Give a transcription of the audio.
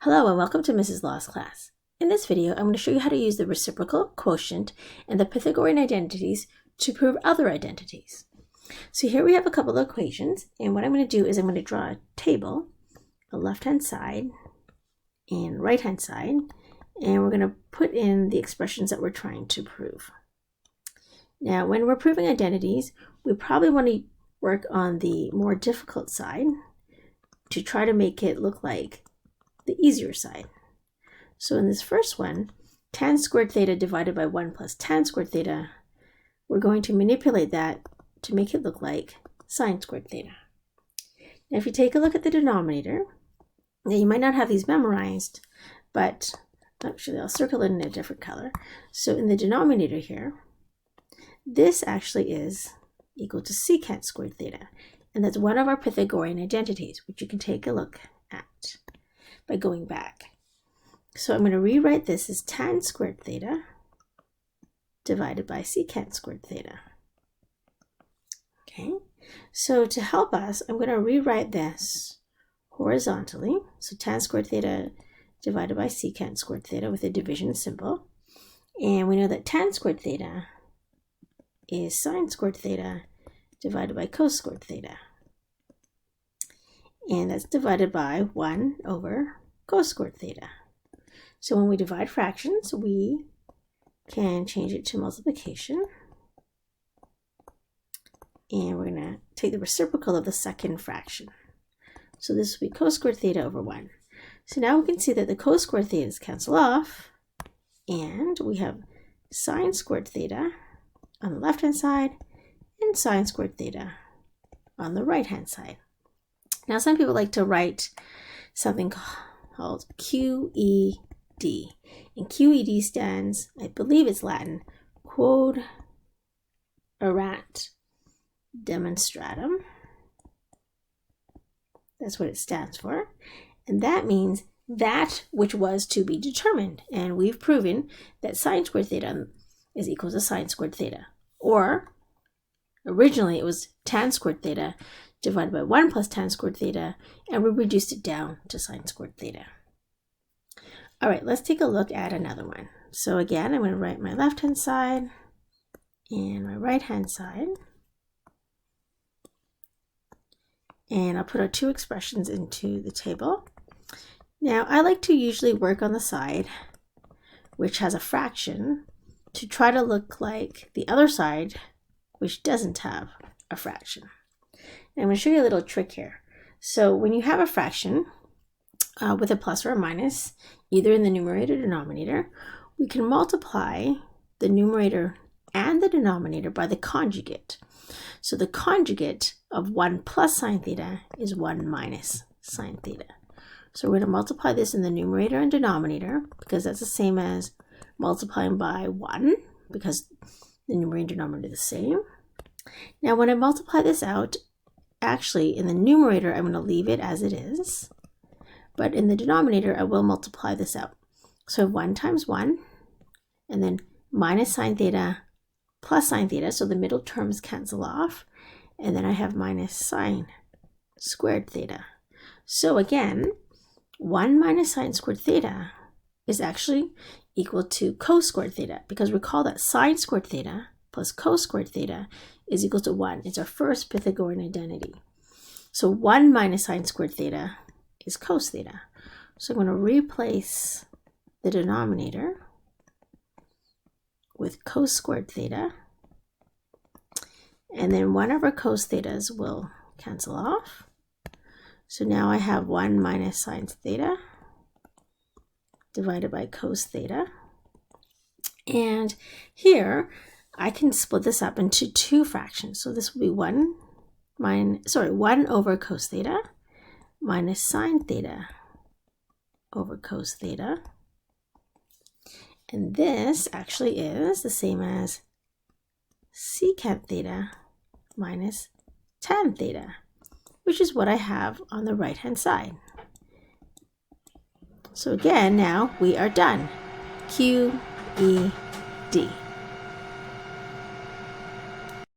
Hello and welcome to Mrs. Law's class. In this video, I'm going to show you how to use the reciprocal, quotient, and the Pythagorean identities to prove other identities. So here we have a couple of equations, and what I'm going to do is I'm going to draw a table, a left-hand side and right-hand side, and we're going to put in the expressions that we're trying to prove. Now, when we're proving identities, we probably want to work on the more difficult side to try to make it look like the easier side. So in this first one, tan squared theta divided by 1 plus tan squared theta, we're going to manipulate that to make it look like sine squared theta. Now if you take a look at the denominator, now you might not have these memorized, but actually I'll circle it in a different color. So in the denominator here, this actually is equal to secant squared theta, and that's one of our Pythagorean identities, which you can take a look at by going back. So I'm going to rewrite this as tan squared theta divided by secant squared theta. Okay, so to help us, I'm going to rewrite this horizontally. So tan squared theta divided by secant squared theta with a division symbol. And we know that tan squared theta is sine squared theta divided by cos squared theta. And that's divided by 1 over cos squared theta. So when we divide fractions, we can change it to multiplication. And we're going to take the reciprocal of the second fraction. So this will be cos squared theta over 1. So now we can see that the cos squared thetas cancel off, and we have sine squared theta on the left-hand side and sine squared theta on the right-hand side. Now, some people like to write something called QED. And QED stands, I believe it's Latin, Quod Erat Demonstratum. That's what it stands for. And that means that which was to be determined. And we've proven that sine squared theta is equal to sine squared theta. Or, originally it was tan squared theta divided by 1 plus tan squared theta, and we reduced it down to sine squared theta. All right, let's take a look at another one. So again, I'm going to write my left-hand side and my right-hand side. And I'll put our two expressions into the table. Now, I like to usually work on the side which has a fraction to try to look like the other side which doesn't have a fraction. And I'm going to show you a little trick here. So when you have a fraction with a plus or a minus, either in the numerator or denominator, we can multiply the numerator and the denominator by the conjugate. So the conjugate of 1 plus sine theta is 1 minus sine theta. So we're going to multiply this in the numerator and denominator because that's the same as multiplying by 1 because the numerator and denominator are the same. Now when I multiply this out, actually in the numerator I'm going to leave it as it is, but in the denominator I will multiply this out. So 1 times 1 and then minus sine theta plus sine theta, so the middle terms cancel off, and then I have minus sine squared theta. So again, 1 minus sine squared theta is actually equal to cos squared theta, because recall that sine squared theta plus cos squared theta is equal to 1. It's our first Pythagorean identity. So 1 minus sine squared theta is cos theta. So I'm going to replace the denominator with cos squared theta. And then 1 over cos thetas will cancel off. So now I have 1 minus sine theta divided by cos theta. And here I can split this up into two fractions. So this will be 1 over cos theta minus sine theta over cos theta. And this actually is the same as secant theta minus tan theta, which is what I have on the right-hand side. So again, now we are done. QED.